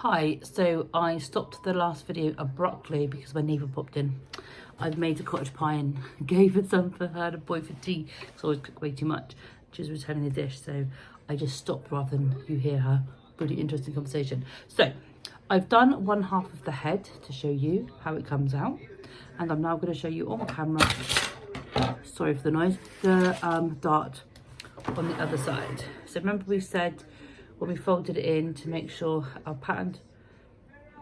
Hi, so I stopped the last video abruptly because my neighbour popped in. I've made a cottage pie and gave her some for her and a boy for tea, because I always cook way too much. She's returning the dish, so I just stopped rather than you hear her. Really interesting conversation. So I've done one half of the head to show you how it comes out, and I'm now going to show you on camera, sorry for the noise, the dart on the other side. So remember we said when we folded it in to make sure our patterned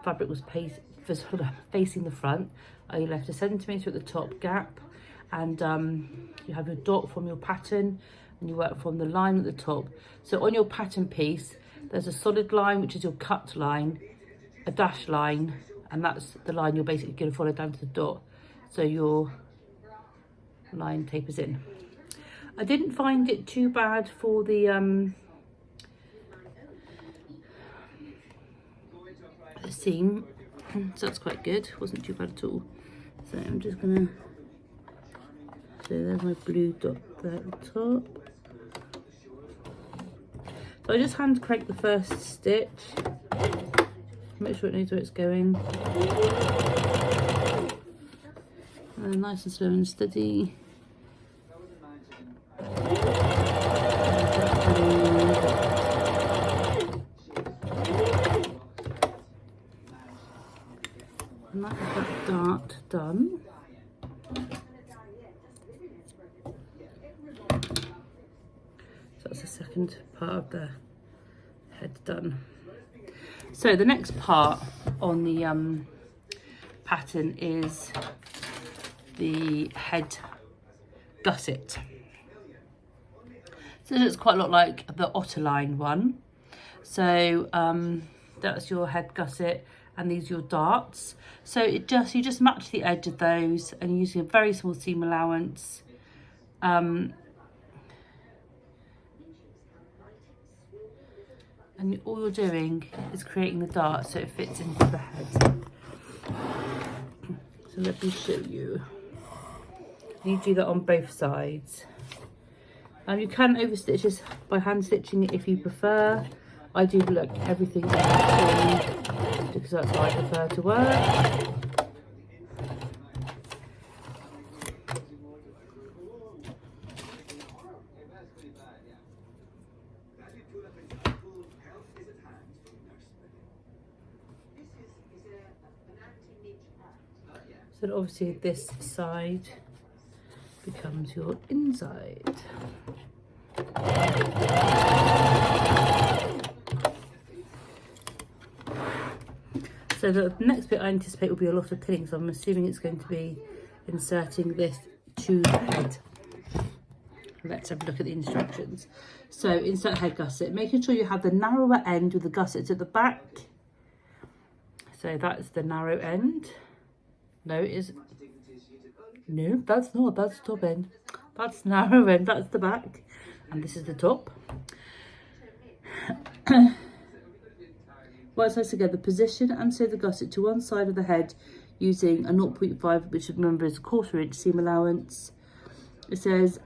fabric was facing the front, you left 1 centimetre at the top gap, and you have your dot from your pattern and you work from the line at the top. So on your pattern piece there's a solid line, which is your cut line, a dash line, and that's the line you're basically going to follow down to the dot, so your line tapers in. I didn't find it too bad for the seam, so that's quite good, wasn't too bad at all. So I'm just gonna, so there's my blue dot there at the top. So I just hand crank the first stitch, make sure it knows where it's going, and then nice and slow and steady. And that is that dart done. So that's the second part of the head done. So the next part on the pattern is the head gusset. So it looks quite a lot like the Otterline one. So that's your head gusset, and these are your darts. So you just match the edge of those, and you're using a very small seam allowance. And all you're doing is creating the dart so it fits into the head. So let me show you. You do that on both sides. You can overstitch this by hand stitching it if you prefer. I do everything in between because that's how I prefer to work. So obviously this side becomes your inside. So the next bit I anticipate will be a lot of pinning, so I'm assuming it's going to be inserting this to the head. Let's have a look at the instructions. So insert head gusset, making sure you have the narrower end with the gussets at the back. So that's the narrow end. No, it is. No, that's not. That's the top end. That's narrow end. That's the back, and this is the top. Right sides together, position and sew the gusset to one side of the head using a 0.5, which remember is a 1/4 inch seam allowance. It says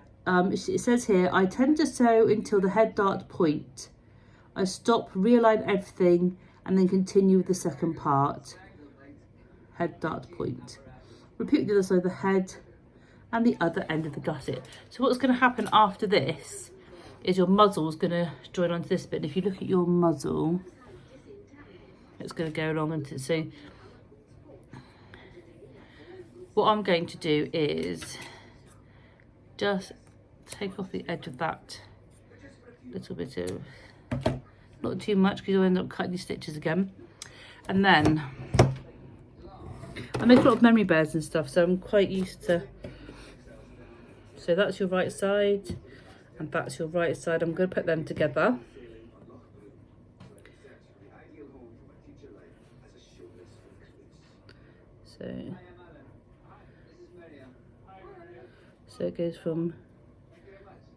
here, I tend to sew until the head dart point. I stop, realign everything, and then continue with the second part. Head dart point. Repeat the other side of the head and the other end of the gusset. So what's going to happen after this is your muzzle is going to join onto this bit. And if you look at your muzzle, it's going to go along into, so what I'm going to do is just take off the edge of that little bit of, not too much because you'll end up cutting your stitches again. And then I make a lot of memory bears and stuff, so I'm quite used to, so that's your right side and that's your right side. I'm going to put them together. So it goes from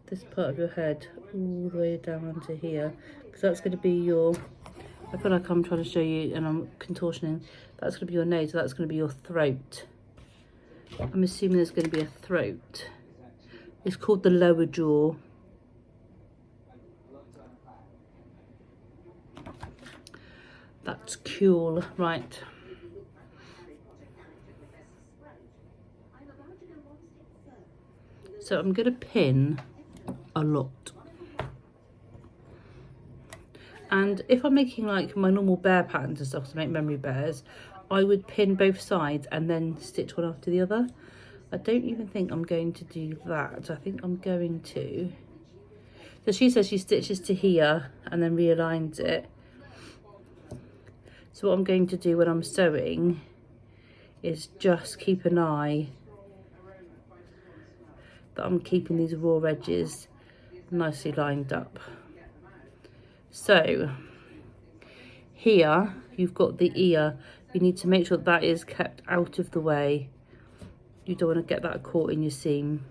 this part of your head all the way down to here, because that's going to be your, I feel like I'm trying to show you and I'm contortioning, that's going to be your nose, so that's going to be your throat. I'm assuming there's going to be a throat. It's called the lower jaw. That's cool. Right. So I'm going to pin a lot. And if I'm making like my normal bear patterns and stuff to make memory bears, I would pin both sides and then stitch one after the other. I don't even think I'm going to do that. I think I'm going to... So she says she stitches to here and then realigns it. So what I'm going to do when I'm sewing is just keep an eye that I'm keeping these raw edges nicely lined up. So here you've got the ear. You need to make sure that is kept out of the way. You don't want to get that caught in your seam.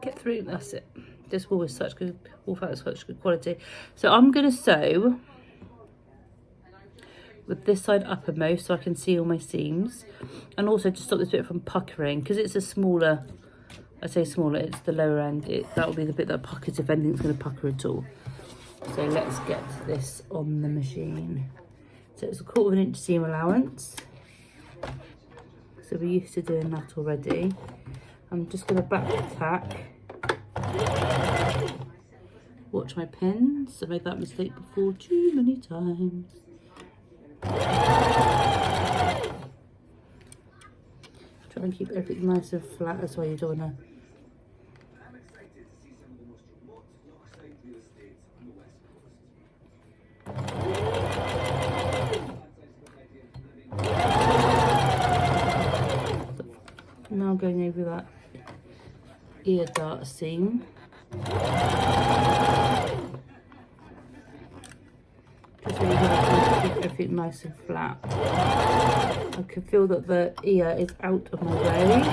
Get through, that's it. This wool is such good, wool fabric is such good quality. So I'm going to sew with this side uppermost so I can see all my seams, and also to stop this bit from puckering, because it's a smaller, I say smaller, it's the lower end, that will be the bit that puckers if anything's going to pucker at all. So let's get this on the machine. So it's a 1/4 inch seam allowance, so we're used to doing that already. I'm just going to back tack. Watch my pins. I made that mistake before too many times. Try and keep everything nice and flat as well. You don't want to. Now going over that ear dart seam. Just really to keep everything nice and flat. I can feel that the ear is out of my way,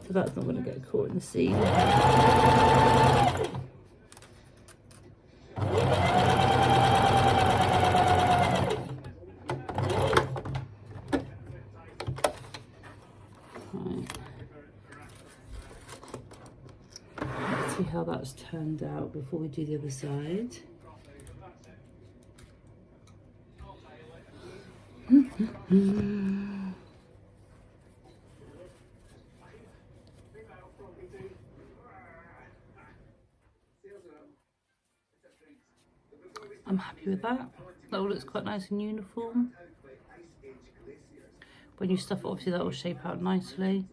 so that's not going to get caught in the seam. See how that's turned out before we do the other side. I'm happy with that. That all looks quite nice and uniform. When you stuff it, obviously that will shape out nicely.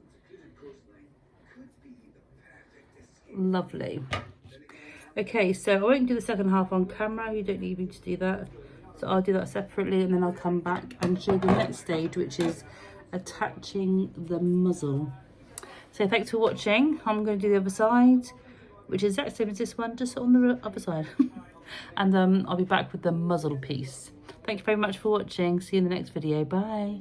Lovely. Okay, so I won't do the second half on camera. You don't need me to do that. So I'll do that separately, and then I'll come back and show the next stage, which is attaching the muzzle. So thanks for watching. I'm going to do the other side, which is the exact same as this one, just on the other side. And I'll be back with the muzzle piece. Thank you very much for watching. See you in the next video. Bye.